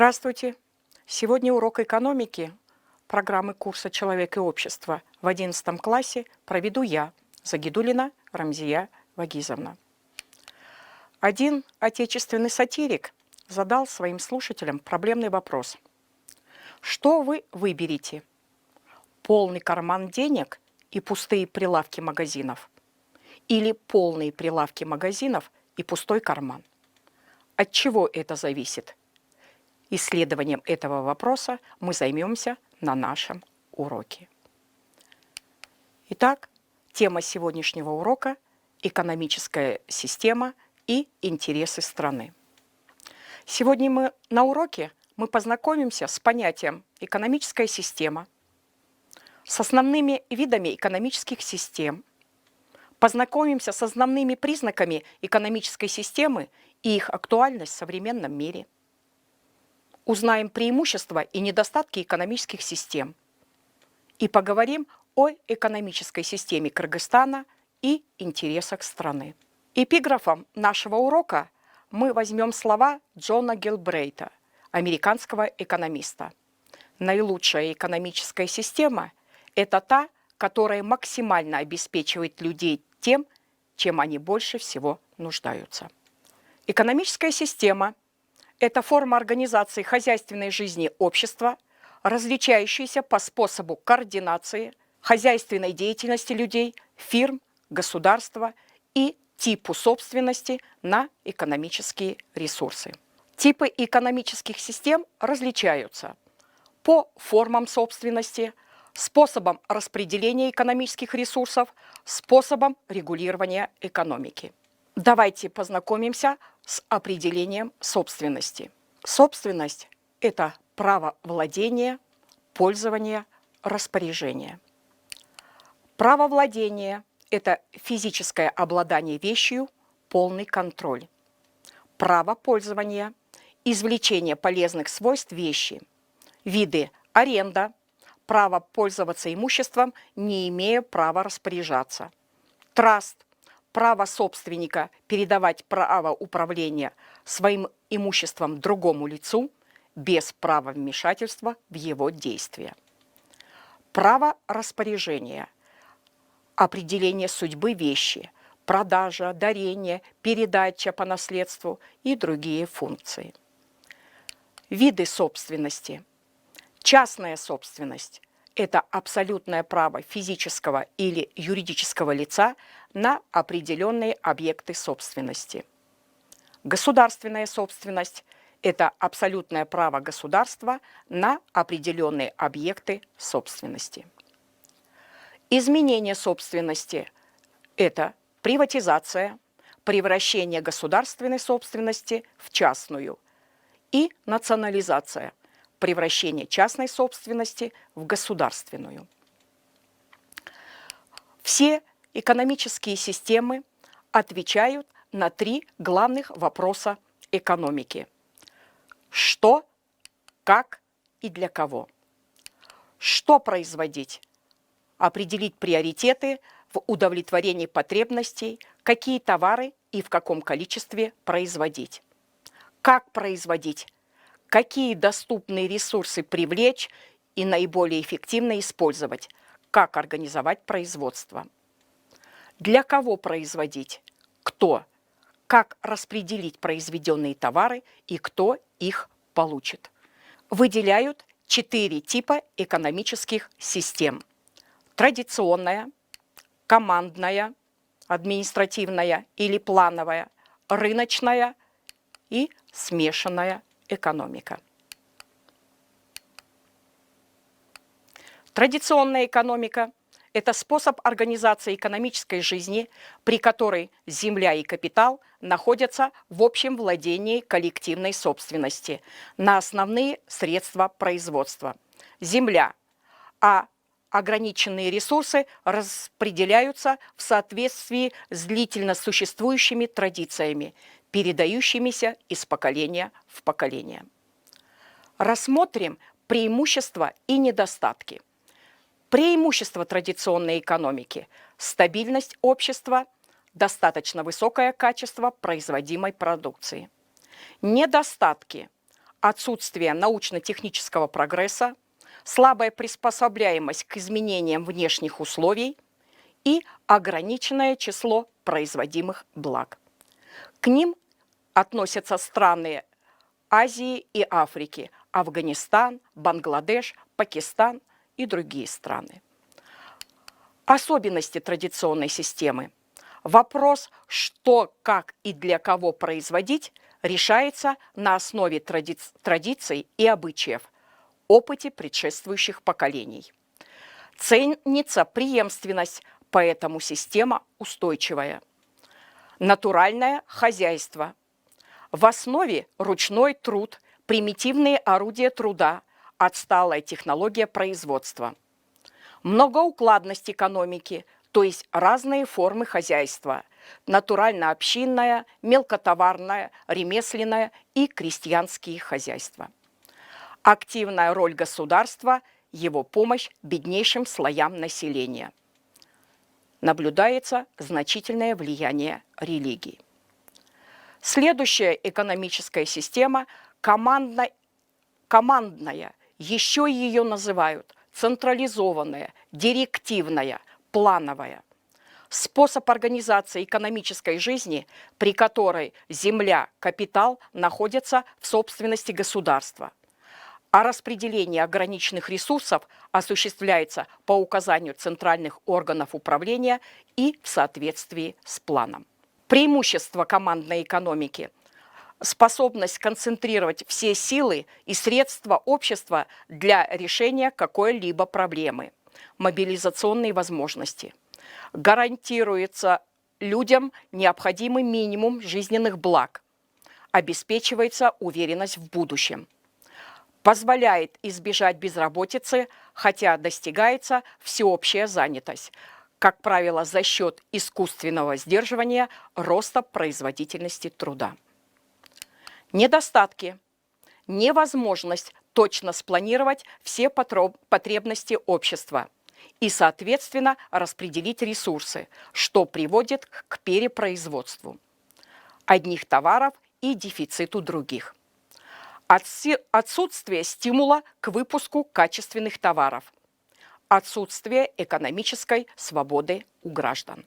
Здравствуйте! Сегодня урок экономики программы курса «Человек и общество» в 11 классе проведу я, Загидуллина Рамзия Вагизовна. Один отечественный сатирик задал своим слушателям проблемный вопрос. Что вы выберете? Полный карман денег и пустые прилавки магазинов? Или полные прилавки магазинов и пустой карман? От чего это зависит? Исследованием этого вопроса мы займемся на нашем уроке. Итак, тема сегодняшнего урока – экономическая система и интересы страны. Сегодня на уроке мы познакомимся с понятием «экономическая система», с основными видами экономических систем, познакомимся с основными признаками экономической системы и их актуальность в современном мире. Узнаем преимущества и недостатки экономических систем и поговорим о экономической системе Кыргызстана и интересах страны. Эпиграфом нашего урока мы возьмем слова Джона Гилбрейта, американского экономиста. Наилучшая экономическая система – это та, которая максимально обеспечивает людей тем, чем они больше всего нуждаются. Экономическая система – это форма организации хозяйственной жизни общества, различающаяся по способу координации хозяйственной деятельности людей, фирм, государства и типу собственности на экономические ресурсы. Типы экономических систем различаются по формам собственности, способам распределения экономических ресурсов, способам регулирования экономики. Давайте познакомимся с определением собственности. Собственность – это право владения, пользования, распоряжения. Право владения – это физическое обладание вещью, полный контроль. Право пользования – извлечение полезных свойств вещи. Виды – аренда, право пользоваться имуществом, не имея права распоряжаться. Траст – право собственника передавать право управления своим имуществом другому лицу без права вмешательства в его действия. Право распоряжения – определение судьбы вещи, продажа, дарение, передача по наследству и другие функции. Виды собственности. Частная собственность – это абсолютное право физического или юридического лица на определенные объекты собственности. Государственная собственность – это абсолютное право государства на определенные объекты собственности. Изменение собственности – это приватизация, превращение государственной собственности в частную и национализация – превращение частной собственности в государственную. Все экономические системы отвечают на три главных вопроса экономики. Что, как и для кого. Что производить? Определить приоритеты в удовлетворении потребностей, какие товары и в каком количестве производить. Как производить? Какие доступные ресурсы привлечь и наиболее эффективно использовать, как организовать производство. Для кого производить, кто, как распределить произведенные товары и кто их получит. Выделяют 4 типа экономических систем. Традиционная, командная, административная или плановая, рыночная и смешанная экономика. Традиционная экономика – это способ организации экономической жизни, при которой земля и капитал находятся в общем владении коллективной собственности на основные средства производства. Земля, а ограниченные ресурсы распределяются в соответствии с длительно существующими традициями, передающимися из поколения в поколение. Рассмотрим преимущества и недостатки. Преимущества традиционной экономики – стабильность общества, достаточно высокое качество производимой продукции. Недостатки отсутствие научно-технического прогресса, слабая приспособляемость к изменениям внешних условий и ограниченное число производимых благ. К ним относятся страны Азии и Африки, Афганистан, Бангладеш, Пакистан и другие страны. Особенности традиционной системы. Вопрос, что, как и для кого производить, решается на основе традиций и обычаев, опыте предшествующих поколений. Ценится преемственность, поэтому система устойчивая. Натуральное хозяйство. В основе ручной труд, примитивные орудия труда, отсталая технология производства. Многоукладность экономики, то есть разные формы хозяйства, натурально-общинное, мелкотоварное, ремесленное и крестьянские хозяйства. Активная роль государства, его помощь беднейшим слоям населения. Наблюдается значительное влияние религии. Следующая экономическая система командная, еще ее называют централизованная, директивная, плановая. Способ организации экономической жизни, при которой земля, капитал находятся в собственности государства, а распределение ограниченных ресурсов осуществляется по указанию центральных органов управления и в соответствии с планом. Преимущество командной экономики – способность концентрировать все силы и средства общества для решения какой-либо проблемы, мобилизационные возможности. Гарантируется людям необходимый минимум жизненных благ, обеспечивается уверенность в будущем. Позволяет избежать безработицы, хотя достигается всеобщая занятость, как правило, за счет искусственного сдерживания роста производительности труда. Недостатки. Невозможность точно спланировать все потребности общества и, соответственно, распределить ресурсы, что приводит к перепроизводству одних товаров и дефициту других. Отсутствие стимула к выпуску качественных товаров. Отсутствие экономической свободы у граждан.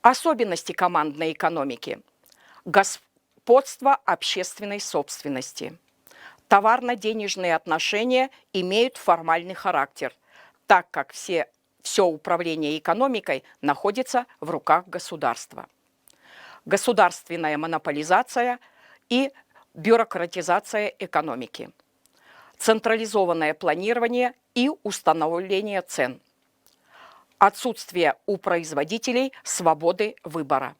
Особенности командной экономики. Господство общественной собственности. Товарно-денежные отношения имеют формальный характер, так как все управление экономикой находится в руках государства. Государственная монополизация и бюрократизация экономики. Централизованное планирование и установление цен. Отсутствие у производителей свободы выбора.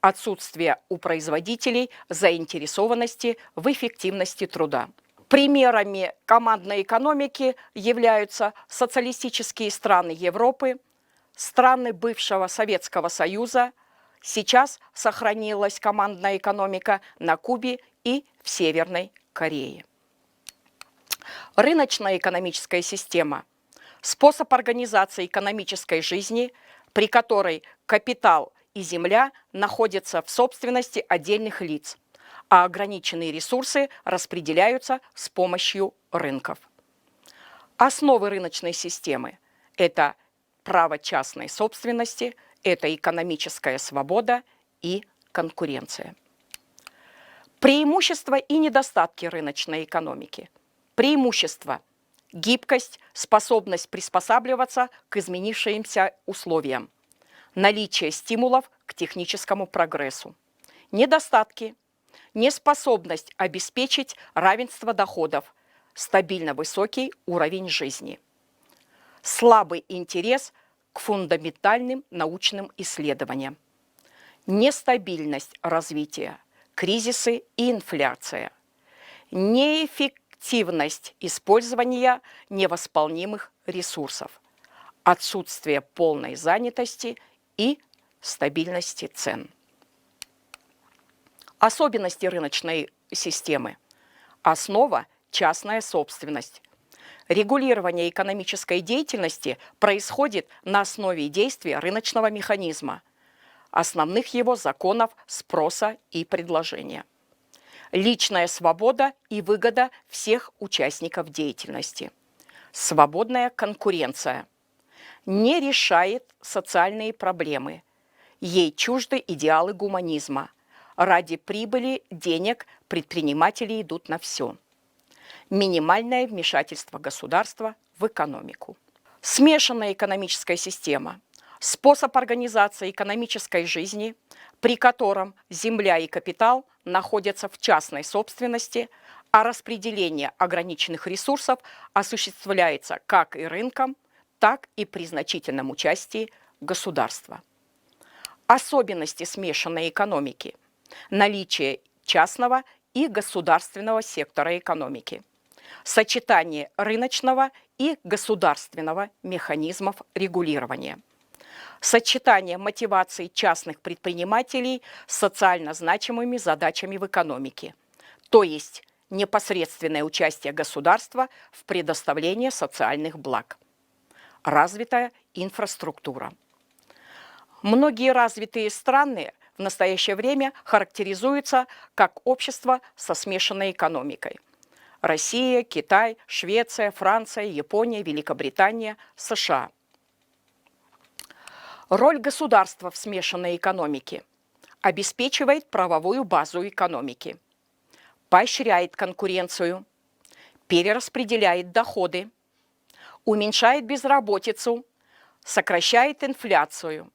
Отсутствие у производителей заинтересованности в эффективности труда. Примерами командной экономики являются социалистические страны Европы, страны бывшего Советского Союза. Сейчас сохранилась командная экономика на Кубе и в Северной Корее. Рыночная экономическая система – способ организации экономической жизни, при которой капитал и земля находятся в собственности отдельных лиц, а ограниченные ресурсы распределяются с помощью рынков. Основы рыночной системы – это право частной собственности, это экономическая свобода и конкуренция. Преимущества и недостатки рыночной экономики. Преимущества – гибкость, способность приспосабливаться к изменившимся условиям, наличие стимулов к техническому прогрессу. Недостатки – неспособность обеспечить равенство доходов, стабильно высокий уровень жизни, слабый интерес к фундаментальным научным исследованиям, нестабильность развития, кризисы и инфляция, неэффективность использования невосполнимых ресурсов, отсутствие полной занятости и стабильности цен. Особенности рыночной системы. Основа – частная собственность. Регулирование экономической деятельности происходит на основе действия рыночного механизма, основных его законов спроса и предложения. личная свобода и выгода всех участников деятельности, свободная конкуренция, не решает социальные проблемы, ей чужды идеалы гуманизма, ради прибыли, денег предприниматели идут на все, минимальное вмешательство государства в экономику. Смешанная экономическая система – способ организации экономической жизни, при котором земля и капитал находятся в частной собственности, а распределение ограниченных ресурсов осуществляется как и рынком, так и при значительном участии государства. Особенности смешанной экономики – наличие частного и государственного сектора экономики, сочетание рыночного и государственного механизмов регулирования, сочетание мотиваций частных предпринимателей с социально значимыми задачами в экономике, то есть непосредственное участие государства в предоставлении социальных благ. Развитая инфраструктура. Многие развитые страны в настоящее время характеризуются как общество со смешанной экономикой. Россия, Китай, Швеция, Франция, Япония, Великобритания, США. Роль государства в смешанной экономике обеспечивает правовую базу экономики, поощряет конкуренцию, перераспределяет доходы, уменьшает безработицу, сокращает инфляцию,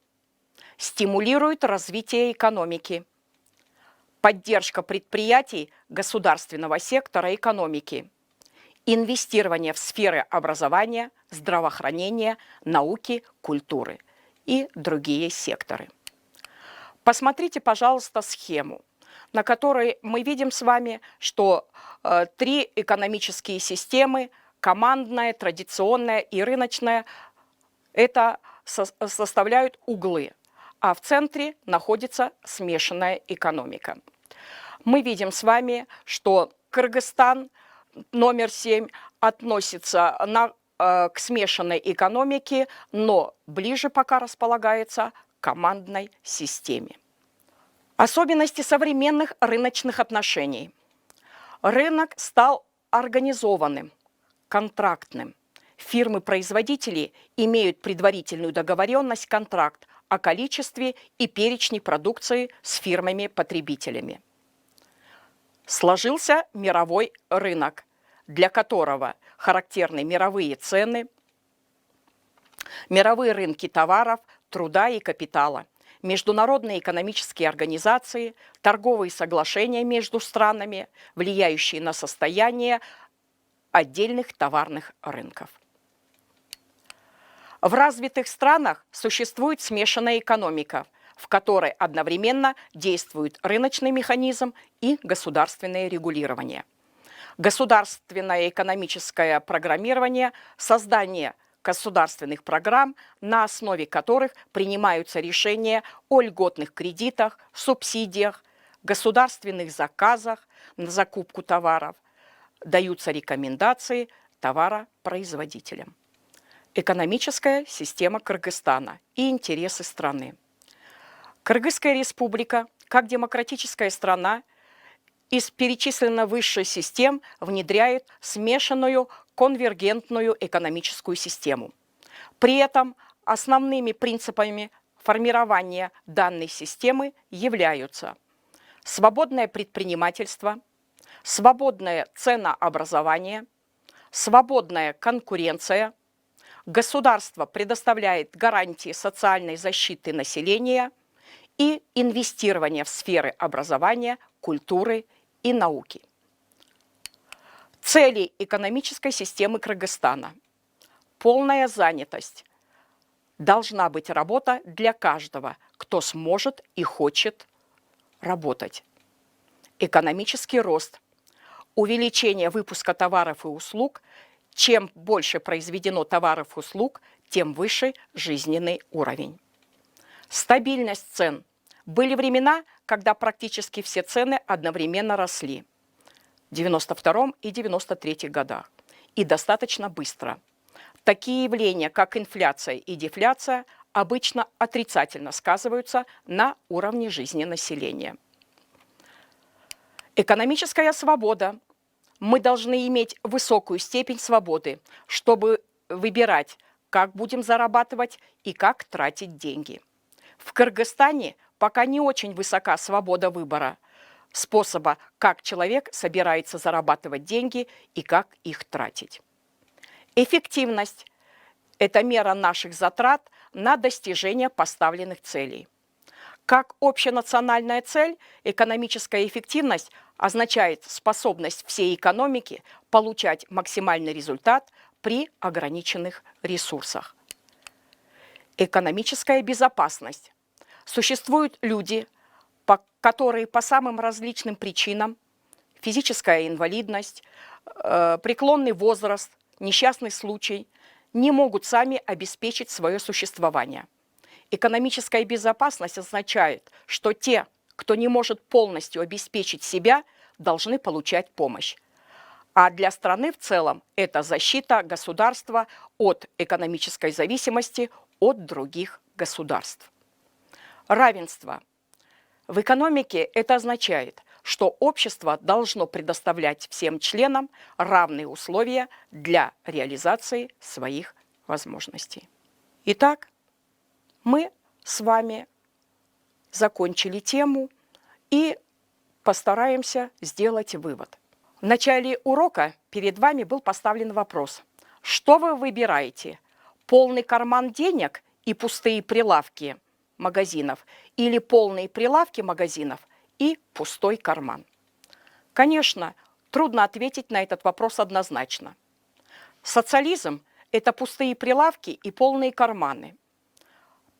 стимулирует развитие экономики, поддержка предприятий государственного сектора экономики, инвестирование в сферы образования, здравоохранения, науки, культуры и другие секторы. Посмотрите, пожалуйста, схему, на которой мы видим с вами, что три экономические системы – командная, традиционная и рыночная – это составляют углы, а в центре находится смешанная экономика. Мы видим с вами, что Кыргызстан номер 7 относится к смешанной экономике, но ближе пока располагается к командной системе. Особенности современных рыночных отношений. Рынок стал организованным, контрактным. Фирмы-производители имеют предварительную договоренность, контракт о количестве и перечне продукции с фирмами-потребителями. Сложился мировой рынок, для которого характерны мировые цены, мировые рынки товаров, труда и капитала, международные экономические организации, торговые соглашения между странами, влияющие на состояние отдельных товарных рынков. В развитых странах существует смешанная экономика, в которой одновременно действует рыночный механизм и государственное регулирование. Государственное экономическое программирование, создание государственных программ, на основе которых принимаются решения о льготных кредитах, субсидиях, государственных заказах на закупку товаров, даются рекомендации товаропроизводителям. Экономическая система Кыргызстана и интересы страны. Кыргызская республика, как демократическая страна, из перечисленных выше систем внедряет смешанную конвергентную экономическую систему. При этом основными принципами формирования данной системы являются свободное предпринимательство, свободное ценообразование, свободная конкуренция, государство предоставляет гарантии социальной защиты населения и инвестирование в сферы образования, культуры и науки. Цели экономической системы Кыргызстана. Полная занятость. Должна быть работа для каждого, кто сможет и хочет работать. Экономический рост. Увеличение выпуска товаров и услуг. Чем больше произведено товаров и услуг, тем выше жизненный уровень. Стабильность цен. Были времена, когда практически все цены одновременно росли. В 1992 и 1993 годах. И достаточно быстро. Такие явления, как инфляция и дефляция, обычно отрицательно сказываются на уровне жизни населения. Экономическая свобода. Мы должны иметь высокую степень свободы, чтобы выбирать, как будем зарабатывать и как тратить деньги. В Кыргызстане пока не очень высока свобода выбора способа, как человек собирается зарабатывать деньги и как их тратить. Эффективность – это мера наших затрат на достижение поставленных целей. Как общенациональная цель, экономическая эффективность означает способность всей экономики получать максимальный результат при ограниченных ресурсах. Экономическая безопасность. Существуют люди, которые по самым различным причинам – физическая инвалидность, преклонный возраст, несчастный случай – не могут сами обеспечить свое существование. Экономическая безопасность означает, что те, кто не может полностью обеспечить себя, должны получать помощь. А для страны в целом это защита государства от экономической зависимости от других государств. Равенство. В экономике это означает, что общество должно предоставлять всем членам равные условия для реализации своих возможностей. Итак, мы с вами закончили тему и постараемся сделать вывод. В начале урока перед вами был поставлен вопрос: что вы выбираете? Полный карман денег и пустые прилавки магазинов или полные прилавки магазинов и пустой карман? Конечно, трудно ответить на этот вопрос однозначно. Социализм – это пустые прилавки и полные карманы.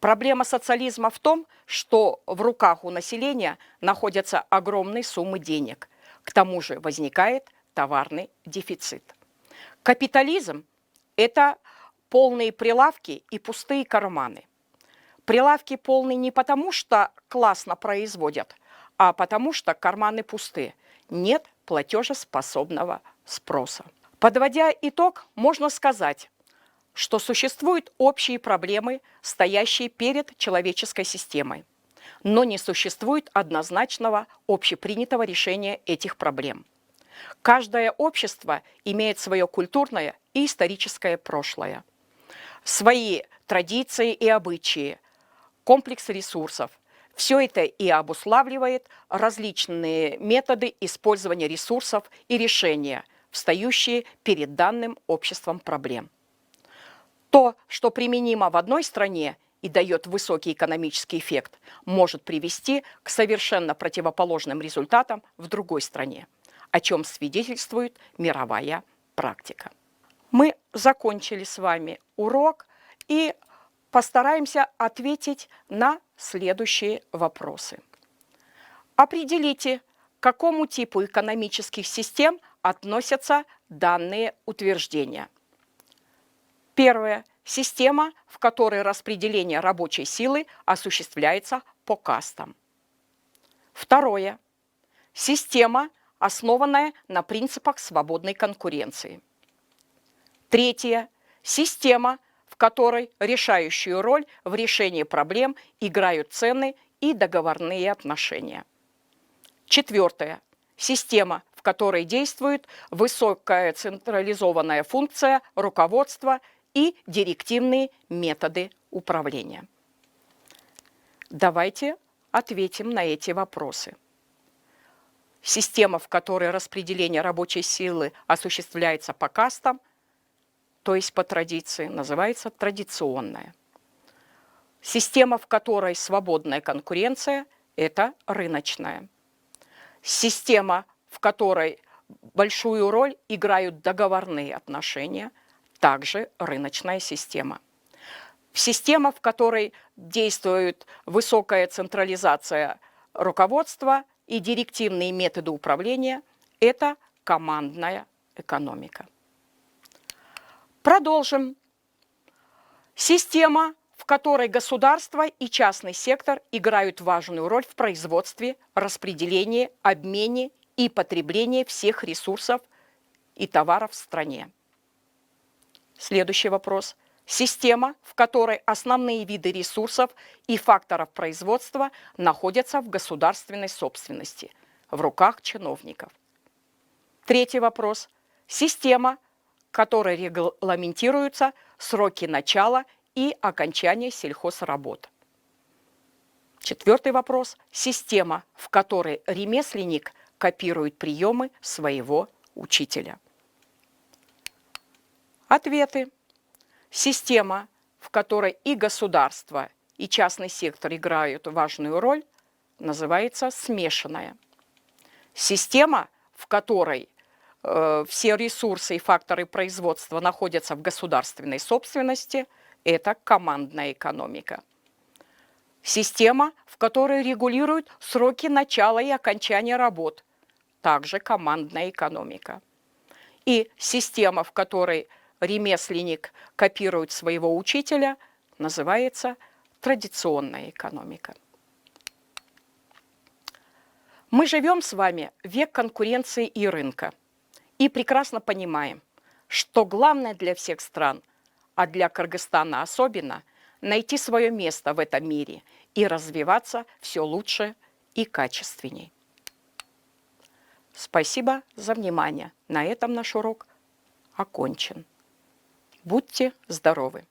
Проблема социализма в том, что в руках у населения находятся огромные суммы денег. К тому же возникает товарный дефицит. Капитализм – это полные прилавки и пустые карманы. Прилавки полные не потому, что классно производят, а потому что карманы пусты. Нет платежеспособного спроса. Подводя итог, можно сказать, что существуют общие проблемы, стоящие перед человеческой системой, но не существует однозначного общепринятого решения этих проблем. Каждое общество имеет свое культурное и историческое прошлое, свои традиции и обычаи, комплекс ресурсов. Все это и обуславливает различные методы использования ресурсов и решения, встающие перед данным обществом проблем. То, что применимо в одной стране и дает высокий экономический эффект, может привести к совершенно противоположным результатам в другой стране, о чем свидетельствует мировая практика. Мы закончили с вами урок и постараемся ответить на следующие вопросы. Определите, к какому типу экономических систем относятся данные утверждения. Первое. Система, в которой распределение рабочей силы осуществляется по кастам. Второе. Система, основанная на принципах свободной конкуренции. Третье. Система, в которой решающую роль в решении проблем играют цены и договорные отношения. Четвертое. Система, в которой действует высокая централизованная функция руководства и директивные методы управления. Давайте ответим на эти вопросы. Система, в которой распределение рабочей силы осуществляется по кастам, то есть по традиции, называется традиционная. Система, в которой свободная конкуренция, это рыночная. Система, в которой большую роль играют договорные отношения, также рыночная система. Система, в которой действует высокая централизация руководства и директивные методы управления, это командная экономика. Продолжим. Система, в которой государство и частный сектор играют важную роль в производстве, распределении, обмене и потреблении всех ресурсов и товаров в стране. Следующий вопрос. Система, в которой основные виды ресурсов и факторов производства находятся в государственной собственности. в руках чиновников. Третий вопрос. Система, которой регламентируются сроки начала и окончания сельхозработ. Четвертый вопрос. Система, в которой ремесленник копирует приемы своего учителя. Ответы. Система, в которой и государство, и частный сектор играют важную роль, называется смешанная. Система, в которой все ресурсы и факторы производства находятся в государственной собственности, это командная экономика. Система, в которой регулируют сроки начала и окончания работ, также командная экономика. И система, в которой ремесленник копирует своего учителя, называется традиционная экономика. Мы живем с вами в век конкуренции и рынка и прекрасно понимаем, что главное для всех стран, а для Кыргызстана особенно, найти свое место в этом мире и развиваться все лучше и качественней. Спасибо за внимание. На этом наш урок окончен. Будьте здоровы!